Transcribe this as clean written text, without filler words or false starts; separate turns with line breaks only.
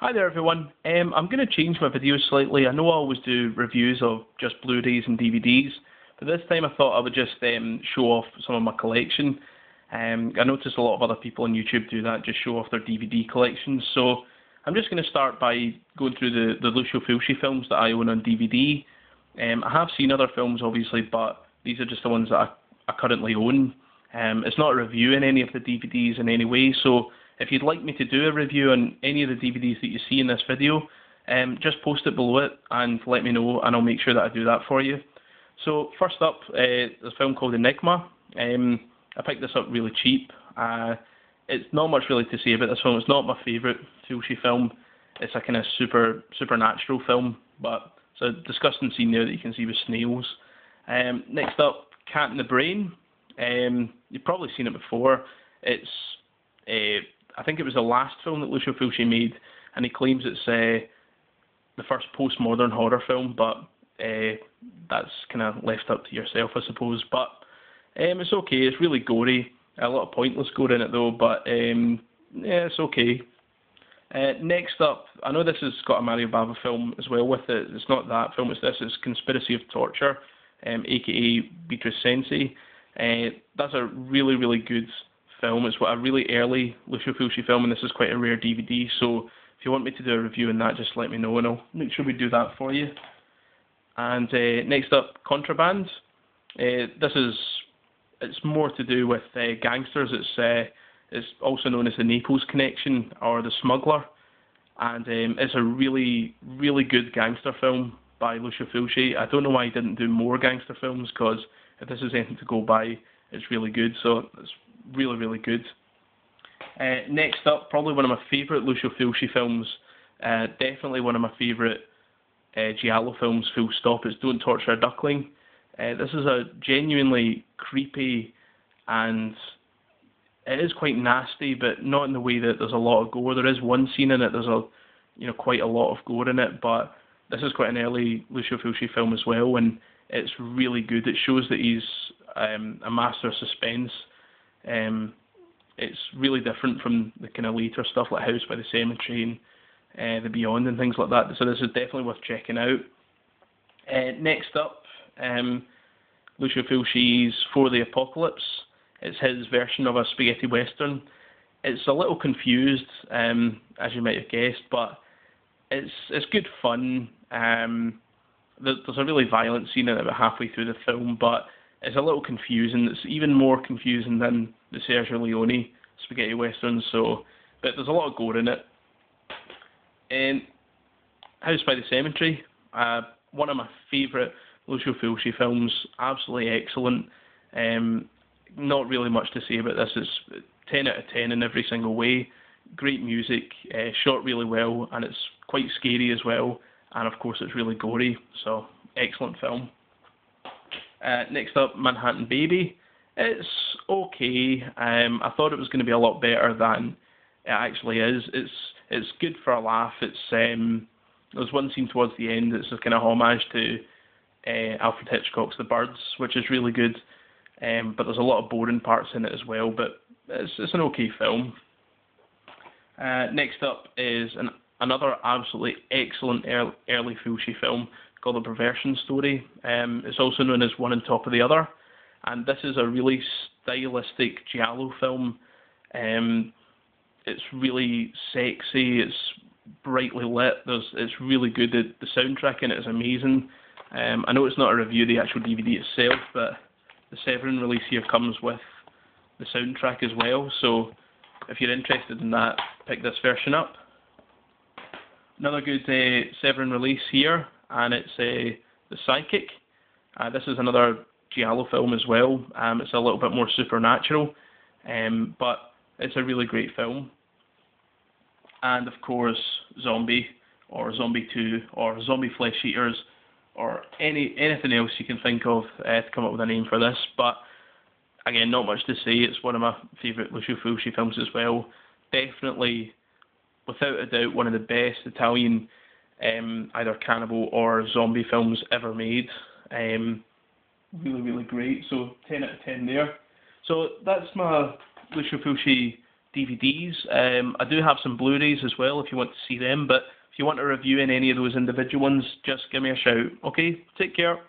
Hi there everyone. I'm going to change my videos slightly. I know I always do reviews of just Blu-rays and DVDs, but this time I thought I would just show off some of my collection. I noticed a lot of other people on YouTube do that, just show off their DVD collections. So I'm just going to start by going through the Lucio Fulci films that I own on DVD. I have seen other films obviously, but these are just the ones that I currently own. It's not a review in any of the DVDs in any way, so if you'd like me to do a review on any of the DVDs that you see in this video, just post it below it and let me know, and I'll make sure that I do that for you. So first up, there's a film called Enigma. I picked this up really cheap. It's not much really to say about this film. It's not my favourite Fulci film. It's a kind of supernatural film, but it's a disgusting scene there that you can see with snails. Next up, Cat in the Brain. You've probably seen it before. It's I think it was the last film that Lucio Fulci made, and he claims it's the first postmodern horror film, but that's kind of left up to yourself, I suppose. But it's okay. It's really gory. A lot of pointless gore in it though, but yeah, it's okay. Next up, I know this has got a Mario Bava film as well with it. It's not that film, it's this. It's Conspiracy of Torture, aka Beatrice Sensi. That's a really, really good film. It's a really early Lucio Fulci film, and this is quite a rare DVD, so if you want me to do a review on that, just let me know and I'll make sure we do that for you. And next up, Contraband. It's more to do with gangsters. It's also known as the Naples Connection or the Smuggler, and it's a really, really good gangster film by Lucio Fulci. I don't know why he didn't do more gangster films, because if this is anything to go by, it's really good. So it's really, really good. Next up, probably one of my favourite Lucio Fulci films, definitely one of my favourite giallo films, full stop. It's Don't Torture a Duckling. This is a genuinely creepy, and it is quite nasty, but not in the way that there's a lot of gore. There is one scene in it, there's quite a lot of gore in it, but this is quite an early Lucio Fulci film as well, and it's really good. It shows that he's a master of suspense. It's really different from the kind of later stuff like House by the Cemetery and The Beyond and things like that. So this is definitely worth checking out. Next up, Lucio Fulci's For the Apocalypse. It's his version of a spaghetti western. It's a little confused, as you might have guessed, but it's good fun. There's a really violent scene in it about halfway through the film, but it's a little confusing. It's even more confusing than the Sergio Leone spaghetti westerns. But there's a lot of gore in it. House by the Cemetery, one of my favourite Lucio Fulci films. Absolutely excellent. Not really much to say about this. It's 10 out of 10 in every single way. Great music, shot really well, and it's quite scary as well. And of course, it's really gory. So excellent film. Next up, Manhattan Baby. It's okay. I thought it was going to be a lot better than it actually is. It's good for a laugh. There's one scene towards the end that's a kind of homage to Alfred Hitchcock's The Birds, which is really good. But there's a lot of boring parts in it as well. But it's an okay film. Next up is another absolutely excellent early Fulci film called The Perversion Story. It's also known as One on Top of the Other, and this is a really stylistic giallo film. It's really sexy, it's brightly lit, it's really good. The soundtrack in it is amazing. I know it's not a review of the actual DVD itself, but the Severin release here comes with the soundtrack as well, so if you're interested in that, pick this version up. Another good Severin release here, and it's The Psychic. This is another giallo film as well. It's a little bit more supernatural, but it's a really great film. And of course, Zombie, or Zombie 2, or Zombie Flesh Eaters, or anything else you can think of to come up with a name for this. But again, not much to say. It's one of my favourite Lucio Fulci films as well. Definitely, without a doubt, one of the best Italian either cannibal or zombie films ever made. Really, really great. So 10 out of 10 there. So that's my Lucio Fulci DVDs. I do have some Blu-rays as well if you want to see them, but if you want a review in any of those individual ones, just give me a shout. Okay, take care.